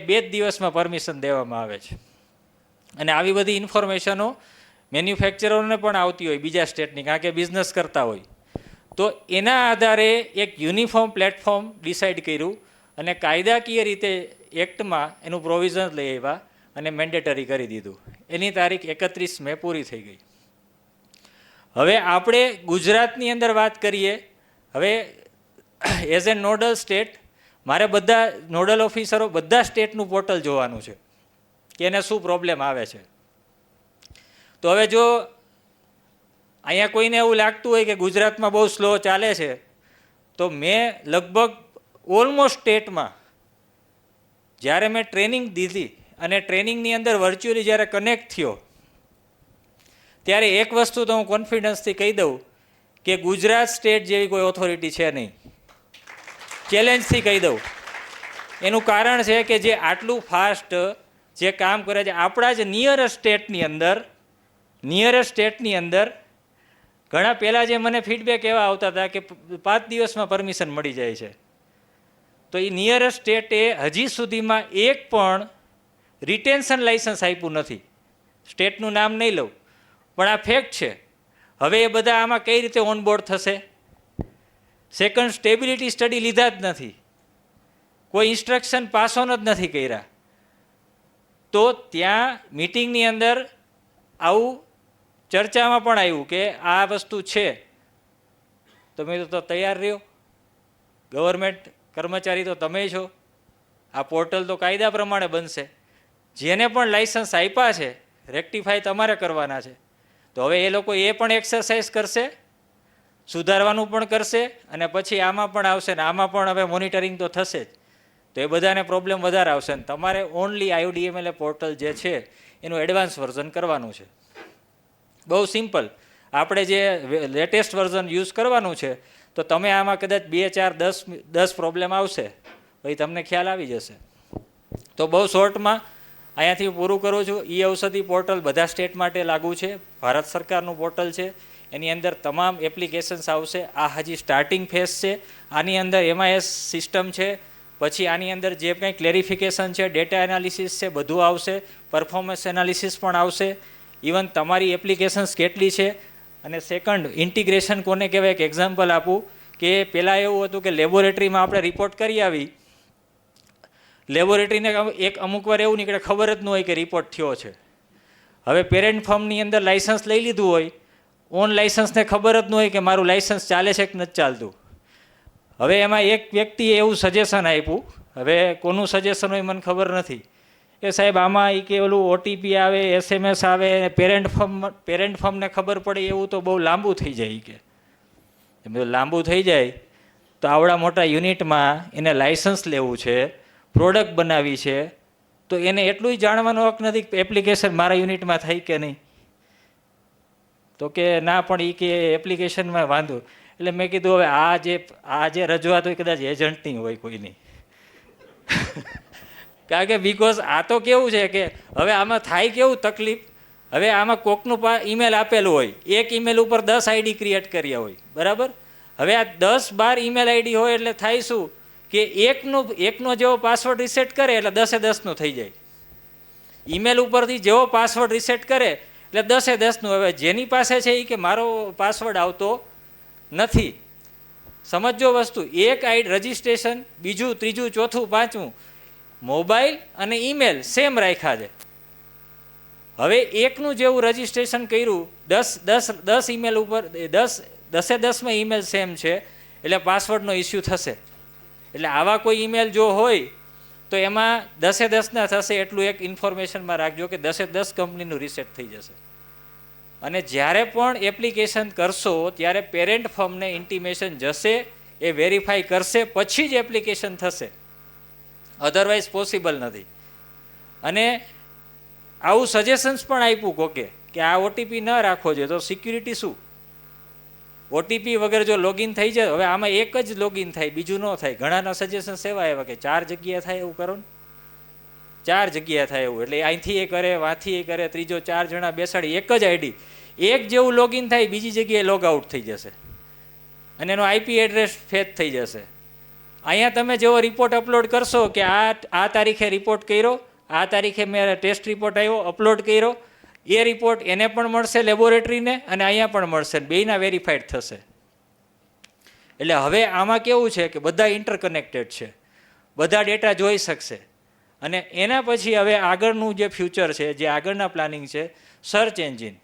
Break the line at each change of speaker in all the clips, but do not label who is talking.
2 જ દિવસમાં પરમિશન દેવામાં આવે છે. અને આવી બધી ઇન્ફોર્મેશનો મેન્યુફેક્ચરોને પણ આવતી હોય બીજા સ્ટેટની, કારણ કે બિઝનેસ કરતા હોય. તો એના આધારે એક યુનિફોર્મ પ્લેટફોર્મ ડિસાઇડ કર્યું અને કાયદાકીય રીતે એક્ટમાં એનું પ્રોવિઝન લઈ આવ્યા અને મેન્ડેટરી કરી દીધું. એની તારીખ 31 મે પૂરી થઈ ગઈ. હવે આપણે ગુજરાતની અંદર વાત કરીએ. હવે એઝ એ નોડલ સ્ટેટ મારે બધા નોડલ ઓફિસરો બધા સ્ટેટનું પોર્ટલ જોવાનું છે કે એને શું પ્રોબ્લેમ આવે છે. તો હવે જો અહીંયા કોઈને એવું લાગતું હોય કે ગુજરાતમાં બહુ સ્લો ચાલે છે, તો મેં લગભગ ઓલમોસ્ટ સ્ટેટમાં જ્યારે મેં ટ્રેનિંગ દીધી અને ટ્રેનિંગની અંદર વર્ચ્યુઅલી જ્યારે કનેક્ટ થયો, ત્યારે એક વસ્તુ તો હું કોન્ફિડન્સથી કહી દઉં કે ગુજરાત સ્ટેટ જેવી કોઈ ઓથોરિટી છે નહીં. ચેલેન્જથી કહી દઉં. એનું કારણ છે કે જે આટલું ફાસ્ટ જે કામ કરે છે, આપણા જ નિયરેસ્ટ સ્ટેટની અંદર ઘણા પહેલાં જે મને ફીડબેક એવા આવતા હતા કે 5 દિવસમાં પરમિશન મળી જાય છે. તો એ નિયરેસ્ટ સ્ટેટે હજી સુધીમાં એક પણ રિટેન્શન લાઇસન્સ આપ્યું નથી. સ્ટેટનું નામ નહીં લઉં, પણ આ ફેક્ટ છે. હવે એ બધા આમાં કઈ રીતે ઓનબોર્ડ થશે? સેકન્ડ, સ્ટેબિલિટી સ્ટડી લીધા જ નથી, કોઈ ઇન્સ્ટ્રક્શન પાસ ઓન જ નથી કર્યા. તો ત્યાં મિટિંગની અંદર આવું ચર્ચામાં પણ આવ્યું કે આ વસ્તુ છે. તમે તો તૈયાર રહ્યો, ગવર્મેન્ટ કર્મચારી તો તમે છો, આ પોર્ટલ તો કાયદા પ્રમાણે બનશે. જેને પણ લાઇસન્સ આપ્યા છે રેક્ટિફાય તમારે કરવાના છે. તો હવે એ લોકો એ પણ એક્સરસાઇઝ કરશે, સુધારવાનું પણ કરશે, અને પછી આમાં પણ આવશે ને આમાં પણ હવે મોનિટરિંગ તો થશે જ. તો એ બધાને પ્રોબ્લેમ વધારે આવશે ને તમારે ઓનલી IODMLA પોર્ટલ જે છે એનું એડવાન્સ વર્ઝન કરવાનું છે. બહુ સિમ્પલ. આપણે જે લેટેસ્ટ વર્ઝન યુઝ કરવાનું છે, તો તમે આમાં કદાચ 2, 4, 10 પ્રોબ્લેમ આવશે, પછી તમને ખ્યાલ આવી જશે. તો બહુ શોર્ટમાં અહીંયાથી પૂરું કરું છું. ઈ-ઔષધિ પોર્ટલ બધા સ્ટેટ માટે લાગુ છે. ભારત સરકારનું પોર્ટલ છે. એની અંદર તમામ એપ્લિકેશન્સ આવશે. આ હજી સ્ટાર્ટિંગ ફેઝ છે. આની અંદર MIS સિસ્ટમ છે. પછી આની અંદર જે કંઈ ક્લેરિફિકેશન છે, ડેટા એનાલિસિસ છે, બધું આવશે. પરફોર્મન્સ એનાલિસિસ પણ આવશે. ઇવન તમારી એપ્લિકેશન્સ કેટલી છે. અને સેકન્ડ, ઇન્ટિગ્રેશન કોને કહેવાય? એક એક્ઝામ્પલ આપું કે પહેલાં એવું હતું કે લેબોરેટરીમાં આપણે રિપોર્ટ કરી આવી, લેબોરેટરીને એક અમુક વાર એવું નીકળે ખબર જ ન હોય કે રિપોર્ટ થયો છે. હવે પેરેન્ટ ફર્મની અંદર લાઇસન્સ લઈ લીધું હોય, ઓન લાઇસન્સને ખબર જ ન હોય કે મારું લાઇસન્સ ચાલે છે કે નથી ચાલતું. હવે એમાં એક વ્યક્તિએ એવું સજેશન આપ્યું, હવે કોનું સજેશન હોય મને ખબર નથી, કે સાહેબ આમાં એ કે ઓલું OTP આવે, SMS આવે, પેરેન્ટ ફર્મને ખબર પડે એવું તો બહુ લાંબુ થઈ જાય. કે લાંબુ થઈ જાય તો આવડા મોટા યુનિટમાં એને લાઇસન્સ લેવું છે, પ્રોડક્ટ બનાવી છે, તો એને એટલું જાણવાનો હક નથી કે એપ્લિકેશન મારા યુનિટમાં થાય કે નહીં. તો કે ના, પણ એ કે એપ્લિકેશનમાં વાંધો. એટલે મેં કીધું હવે આ જે રજૂઆત હોય કદાચ એજન્ટની હોય કોઈની. કારણ કે બીકોઝ આ તો કેવું છે કે હવે આમાં થાય કેવું તકલીફ, હવે આમાં કોકનું ઈમેલ આપેલું હોય, એક ઈમેલ ઉપર 10 ID ક્રિએટ કર્યા હોય, બરાબર. હવે આ 10-12 ઈમેલ ID હોય એટલે થાય શું કે એકનો જેવો પાસવર્ડ રિસેટ કરે એટલે 10-10નું થઈ જાય. ઈમેલ ઉપરથી જેવો પાસવર્ડ રિસેટ કરે એટલે 10-10નું. હવે જેની પાસે છે એ કે મારો પાસવર્ડ આવતો નથી. સમજો વસ્તુ, એક આઈડી રજિસ્ટ્રેશન, બીજું, ત્રીજું, ચોથું, પાંચમું, મોબાઈલ અને ઈમેલ સેમ રાખ્યા છે. હવે એકનું જેવું રજિસ્ટ્રેશન કર્યું, 10 ઈમેલ ઉપર 10-10માં ઈમેલ સેમ છે, એટલે પાસવર્ડનો ઇસ્યુ થશે. એટલે આવા કોઈ ઈમેલ જો હોય તો એમાં 10-10ના થશે. એટલું એક ઇન્ફોર્મેશનમાં રાખજો કે 10-10 કંપનીનું રિસેટ થઈ જશે. અને જ્યારે પણ એપ્લિકેશન કરશો ત્યારે પેરેન્ટ ફર્મને ઇન્ટિમેશન જશે, એ વેરીફાઈ કરશે, પછી જ એપ્લિકેશન થશે, અધરવાઇઝ પોસિબલ નથી. અને આવું સજેશન્સ પણ આપ્યું કોકે કે આ OTP ન રાખવો જોઈએ. તો સિક્યુરિટી શું? OTP વગર જો લોગિન થઈ જાય, હવે આમાં એક જ લોગિન થાય, બીજું ન થાય. ઘણાના સજેશન્સ એવા આવ્યા કે 4 જગ્યા થાય એવું કરો ને, 4 જગ્યા થાય એવું. એટલે અહીંથી એ કરે, વાંથી એ કરે, ત્રીજો 4 જણા બેસાડી એક જ ID, એક જેવું લોગિન થાય, બીજી જગ્યાએ લોગ આઉટ થઈ જશે અને એનો IP એડ્રેસ ફેચ થઈ જશે. અહીંયા તમે જેવો રિપોર્ટ અપલોડ કરશો કે આ તારીખે રિપોર્ટ કર્યો, આ તારીખે મેં ટેસ્ટ રિપોર્ટ આવ્યો અપલોડ કર્યો, એ રિપોર્ટ એને પણ મળશે લેબોરેટરીને અને અહીંયા પણ મળશે, બેયના વેરીફાઈડ થશે. એટલે હવે આમાં કેવું છે કે બધા ઇન્ટરકનેક્ટેડ છે, બધા ડેટા જોઈ શકશે. અને એના પછી હવે આગળનું જે ફ્યુચર છે, જે આગળના પ્લાનિંગ છે, સર્ચ એન્જિન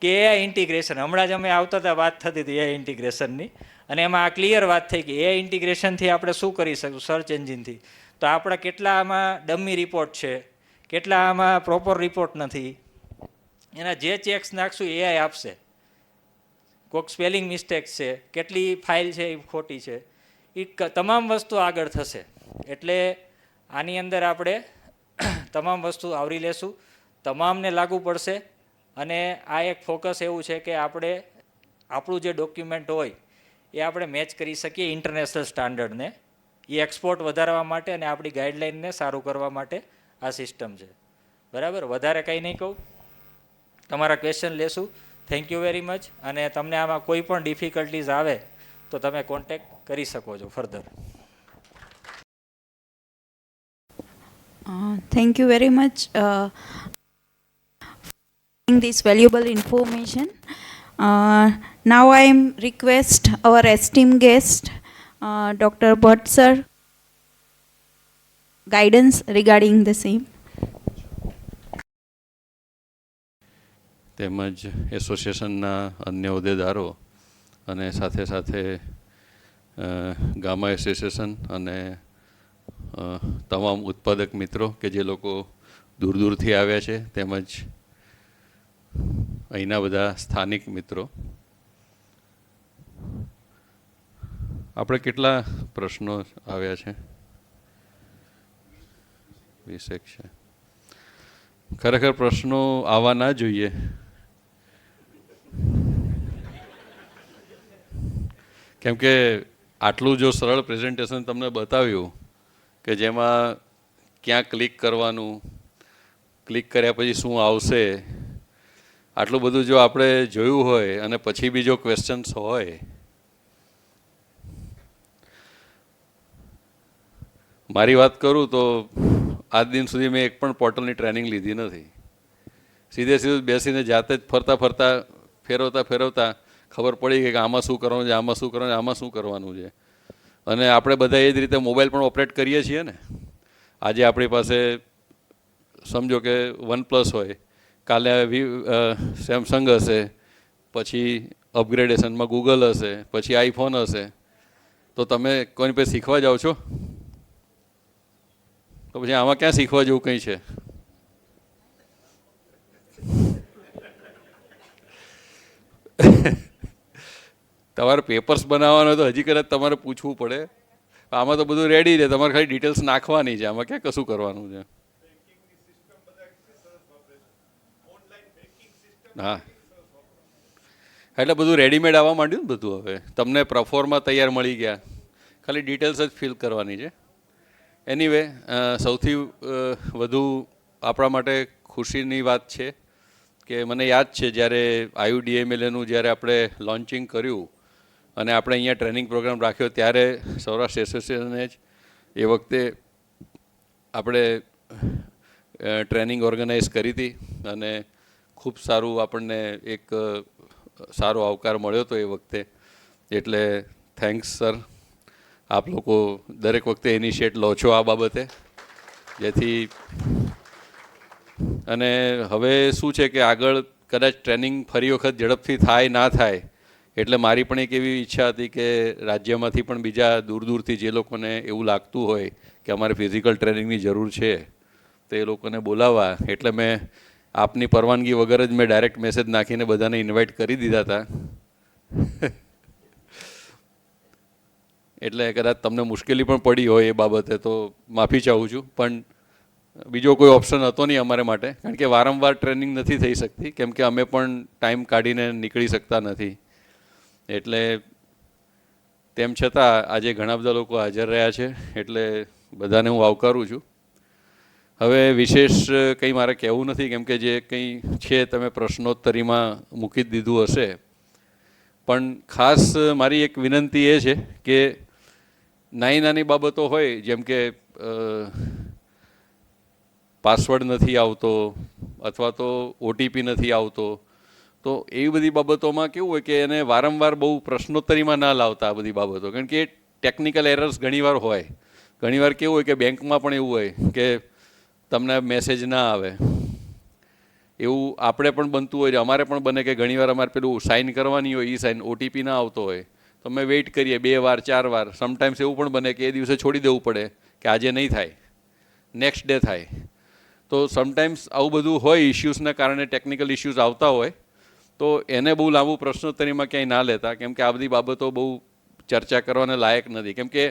કે એઆઈ ઇન્ટિગ્રેશન. હમણાં જ અમે આવતા હતા વાત થતી હતી એઆઈ ઇન્ટિગ્રેશનની, અને એમાં આ ક્લિયર વાત થઈ કે એઆઈ ઇન્ટિગ્રેશનથી આપણે શું કરી શકું સર્ચ એન્જિનથી. તો આપણા કેટલા આમાં ડમી રિપોર્ટ છે, કેટલા આમાં પ્રોપર રિપોર્ટ નથી, એના જે ચેક્સ નાખશું એઆઈ આપશે. કોઈક સ્પેલિંગ મિસ્ટેક્સ છે, કેટલી ફાઇલ છે એ ખોટી છે, એ તમામ વસ્તુ આગળ થશે. એટલે આની અંદર આપણે તમામ વસ્તુ આવરી લેશું, તમામને લાગુ પડશે. અને આ એક ફોકસ એવું છે કે આપણે આપણું જે ડોક્યુમેન્ટ હોય એ આપણે મેચ કરી શકીએ ઇન્ટરનેશનલ સ્ટાન્ડર્ડને, એ એક્સપોર્ટ વધારવા માટે અને આપણી ગાઈડલાઇનને સારું કરવા માટે આ સિસ્ટમ છે. બરાબર, વધારે કંઈ નહીં કહું, તમારા ક્વેશ્ચન લેશું. Thank you very much. અને તમને આમાં કોઈ પણ ડિફિકલ્ટીઝ આવે તો તમે કોન્ટેક્ટ કરી શકો છો further.
Thank you very much for this valuable information. Now I am request our esteemed guest, Dr. Bhatt sir, guidance regarding the same.
તેમજ એસોસિએશનના અન્ય હોદ્દેદારો અને સાથે સાથે ગામા એસોસિએશન અને તમામ ઉત્પાદક મિત્રો કે જે લોકો દૂર દૂરથી આવ્યા છે, તેમજ અહીંના બધા સ્થાનિક મિત્રો. આપણે કેટલા પ્રશ્નો આવ્યા છે? 20 છે. ખરેખર પ્રશ્નો આવવા ના જોઈએ. કેમ કે આટલું જો સરળ પ્રેઝન્ટેશન તમને બતાવ્યું કે જેમાં ક્યાં ક્લિક કરવાનું, ક્લિક કર્યા પછી શું આવશે, આટલું બધું જો આપણે જોયું હોય અને પછી બી જો ક્વેશ્ચન્સ હોય, મારી વાત કરું તો આજ દિન સુધી મેં એક પણ પોર્ટલની ટ્રેનિંગ લીધી નથી. સીધું બેસીને જાતે જ ફરતા ફરતા ફેરવતા ખબર પડી ગઈ કે આમાં શું કરવાનું છે, આમાં શું કરવાનું છે, આમાં શું કરવાનું છે. અને આપણે બધા એ જ રીતે મોબાઈલ પણ ઓપરેટ કરીએ છીએ ને. આજે આપણી પાસે સમજો કે OnePlus હોય, કાલે સેમસંગ હશે, પછી અપગ્રેડેશનમાં ગૂગલ હશે, પછી આઈફોન હશે. તો તમે કોઈની પાસે શીખવા જાઓ છો? તો પછી આમાં ક્યાં શીખવા જેવું કંઈ છે? તમારે પેપર્સ બનાવવાનો તો હજી કદાચ તમારે પૂછવું પડે. આમાં તો બધું રેડી છે, તમારે ખાલી ડિટેલ્સ નાખવાની છે, આમાં ક્યાં કશું કરવાનું છે. હા, એટલે બધું રેડીમેડ આવવા માંડ્યું ને બધું. હવે તમને પ્રોફોર્મા તૈયાર મળી ગયા, ખાલી ડિટેલ્સ જ ફિલ કરવાની છે. એનીવે, સૌથી વધુ આપણા માટે ખુશીની વાત છે કે મને યાદ છે જ્યારે IUDMLAનું જ્યારે આપણે લોન્ચિંગ કર્યું અને આપણે અહીંયા ટ્રેનિંગ પ્રોગ્રામ રાખ્યો, ત્યારે સૌરાષ્ટ્ર એસોસિએશને જ એ વખતે આપણે ટ્રેનિંગ ઓર્ગેનાઇઝ કરી હતી અને ખૂબ સારું આપણને એક સારો આવકાર મળ્યો હતો એ વખતે. એટલે થેન્ક્સ સર. આપ લોકો દરેક વખતે ઇનિશિએટ લો છો આ બાબતે, જેથી. અને હવે શું છે કે આગળ કદાચ ટ્રેનિંગ ફરી વખત ઝડપથી થાય ના થાય, એટલે મારી પણ એક એવી ઈચ્છા હતી કે રાજ્યમાંથી પણ બીજા દૂર દૂરથી જે લોકોને એવું લાગતું હોય કે અમારે ફિઝિકલ ટ્રેનિંગની જરૂર છે તો એ લોકોને બોલાવવા. એટલે મેં આપની પરવાનગી વગર જ મેં ડાયરેક્ટ મેસેજ નાખીને બધાને ઇન્વાઇટ કરી દીધા હતા. એટલે કદાચ તમને મુશ્કેલી પણ પડી હોય એ બાબતે તો માફી ચાહું છું, પણ બીજો કોઈ ઓપ્શન હતો નહીં અમારે માટે, કારણ કે વારંવાર ટ્રેનિંગ નથી થઈ શકતી, કેમ કે અમે પણ ટાઈમ કાઢીને નીકળી શકતા નથી. એટલે તેમ છતાં આજે ઘણા બધા લોકો હાજર રહ્યા છે, એટલે બધાને હું આવકારું છું. હવે વિશેષ કંઈ મારે કહેવું નથી, કેમ કે જે કંઈ છે તમે પ્રશ્નોત્તરીમાં મૂકી જ દીધું હશે. પણ ખાસ મારી એક વિનંતી એ છે કે નાની નાની બાબતો હોય જેમ કે પાસવર્ડ નથી આવતો અથવા તો ઓટીપી નથી આવતો, તો એવી બધી બાબતોમાં કેવું હોય કે એને વારંવાર બહુ પ્રશ્નોત્તરીમાં ના લાવતા આ બધી બાબતો, કારણ કે ટેકનિકલ એરર્સ ઘણીવાર હોય. ઘણીવાર કેવું હોય કે બેંકમાં પણ એવું હોય કે તમને મેસેજ ના આવે, એવું આપણે પણ બનતું હોય છે. અમારે પણ બને કે ઘણીવાર અમારે પેલું સાઇન કરવાની હોય, એ સાઇન ઓટીપી ના આવતો હોય તો અમે વેઇટ કરીએ 2 વાર 4 વાર. સમટાઈમ્સ એવું પણ બને કે એ દિવસે છોડી દેવું પડે કે આજે નહીં થાય, નેક્સ્ટ ડે થાય. તો સમટાઈમ્સ આવું બધું હોય, ઇશ્યુઝના કારણે ટેકનિકલ ઇશ્યુઝ આવતા હોય, તો એને બહુ લાંબુ પ્રશ્નોત્તરીમાં ક્યાંય ના લેતા, કેમ કે આ બધી બાબતો બહુ ચર્ચા કરવાને લાયક નથી. કેમ કે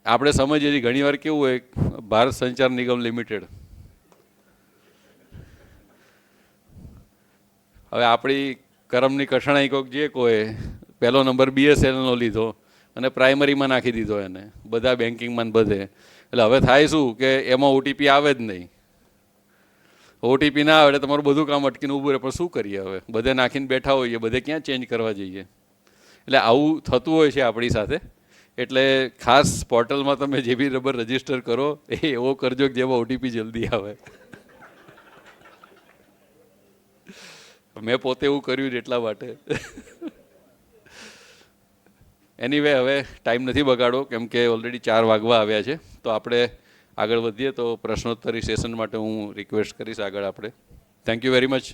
આપણે સમજીએ છીએ ઘણીવાર કેવું હોય, ભારત સંચાર નિગમ લિમિટેડ, હવે આપણી કરમની કઠણાઈ કોઈક જે કોઈ પહેલો નંબર BSNLનો લીધો અને પ્રાઇમરીમાં નાખી દીધો એને, બધા બેન્કિંગમાં બધે. એટલે હવે થાય શું કે એમાં ઓટીપી આવે જ નહીં. ઓટીપી ના આવે એટલે તમારું બધું કામ અટકીને ઊભું રહે. પણ શું કરીએ હવે, બધે નાખીને બેઠા હોઈએ, બધે ક્યાં ચેન્જ કરવા જઈએ. એટલે આવું થતું હોય છે આપણી સાથે. એટલે ખાસ પોર્ટલમાં તમે જે બી નંબર રજીસ્ટર કરો એ એવો કરજો કે જેમાં ઓટીપી જલ્દી આવે. મેં પોતે એવું કર્યું છે એટલા માટે. એનીવે હવે ટાઈમ નથી બગાડો, કેમ કે ઓલરેડી 4 વાગવા આવ્યા છે. તો આપણે આગળ વધીએ. તો પ્રશ્નોત્તરી સેશન માટે હું રિક્વેસ્ટ કરીશ આગળ આપણે. Thank you very much.